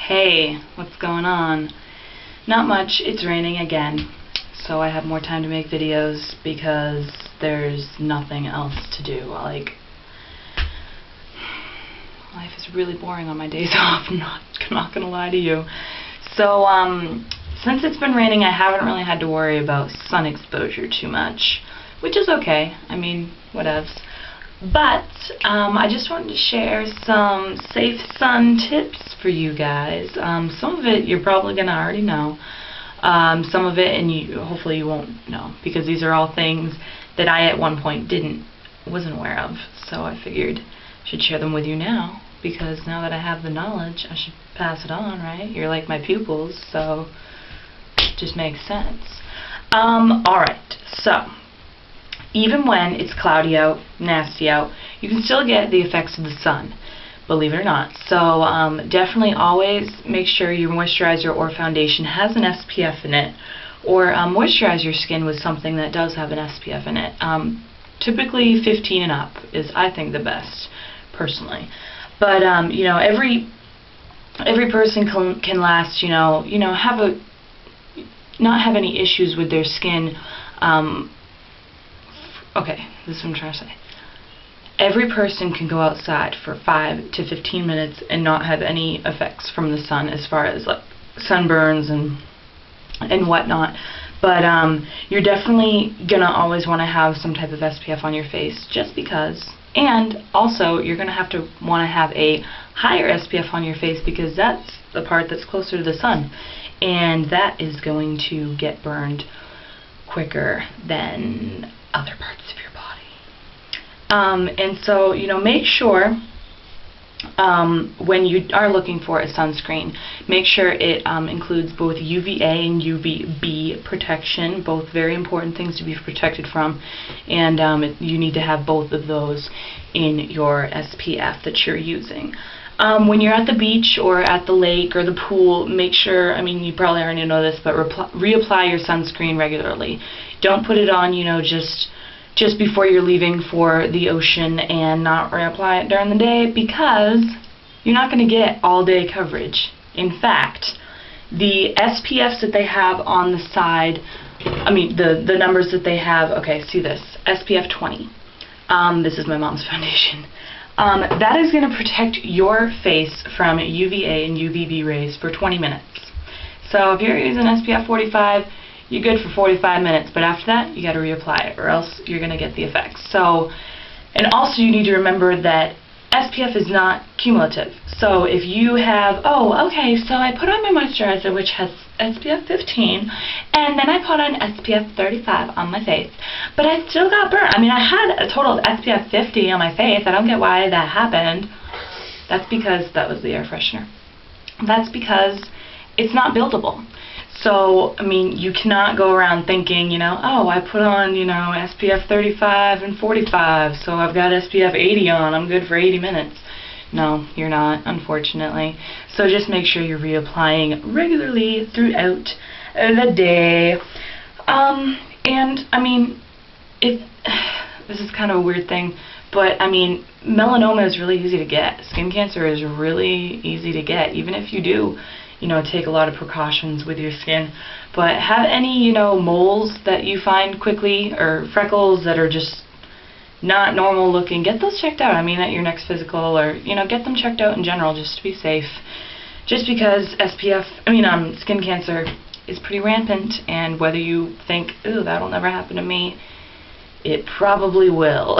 Hey, what's going on? Not much. It's raining again, so I have more time to make videos because there's nothing else to do. Like, life is really boring on my days off. I'm not gonna lie to you. So, since it's been raining, I haven't really had to worry about sun exposure too much, which is okay. I mean, whatevs. But I just wanted to share some safe sun tips for you guys. Some of it you're probably gonna already know. Some of it, and hopefully you won't know, because these are all things that I at one point wasn't aware of. So I figured I should share them with you now, because now that I have the knowledge, I should pass it on, right? You're like my pupils, so it just makes sense. Alright, so even when it's cloudy out, nasty out, you can still get the effects of the sun, believe it or not. So definitely always make sure your moisturizer or foundation has an SPF in it, or moisturize your skin with something that does have an SPF in it. Typically 15 and up is, I think, the best, personally. But you know, every person can last, not have any issues with their skin. Okay, this is what I'm trying to say. Every person can go outside for 5 to 15 minutes and not have any effects from the sun, as far as like sunburns and whatnot. But you're definitely gonna always want to have some type of SPF on your face, just because. And also, you're gonna have to want to have a higher SPF on your face, because that's the part that's closer to the sun, and that is going to get burned quicker than other parts of your body. And so, make sure when you are looking for a sunscreen, make sure it includes both UVA and UVB protection, both very important things to be protected from, and you need to have both of those in your SPF that you're using. When you're at the beach or at the lake or the pool, make sure, you probably already know this, but reapply your sunscreen regularly. Don't put it on, just before you're leaving for the ocean, and not reapply it during the day, because you're not going to get all day coverage. In fact, the SPFs that they have on the side, the numbers that they have, okay, see this, SPF 20. This is my mom's foundation. That is going to protect your face from UVA and UVB rays for 20 minutes. So if you're using SPF 45, you're good for 45 minutes, but after that, you got to reapply it, or else you're going to get the effects. So, and also you need to remember that SPF is not cumulative. So if you have, so I put on my moisturizer, which has SPF 15, and then I put on SPF 35 on my face, but I still got burnt. I had a total of SPF 50 on my face. I don't get why that happened. That's because that was the air freshener. That's because it's not buildable. So, you cannot go around thinking, I put on, SPF 35 and 45, so I've got SPF 80 on, I'm good for 80 minutes. No, you're not, unfortunately. So just make sure you're reapplying regularly throughout the day. This is kind of a weird thing, but, melanoma is really easy to get. Skin cancer is really easy to get, even if you do take a lot of precautions with your skin. But have any, moles that you find quickly, or freckles that are just not normal looking, get those checked out. At your next physical, or, get them checked out in general, just to be safe. Just because skin cancer is pretty rampant, and whether you think, ooh, that'll never happen to me, it probably will.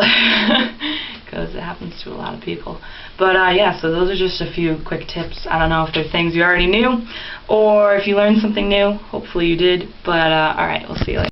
Because it happens to a lot of people. But yeah, so those are just a few quick tips. I don't know if they're things you already knew, or if you learned something new. Hopefully you did. But alright, we'll see you later.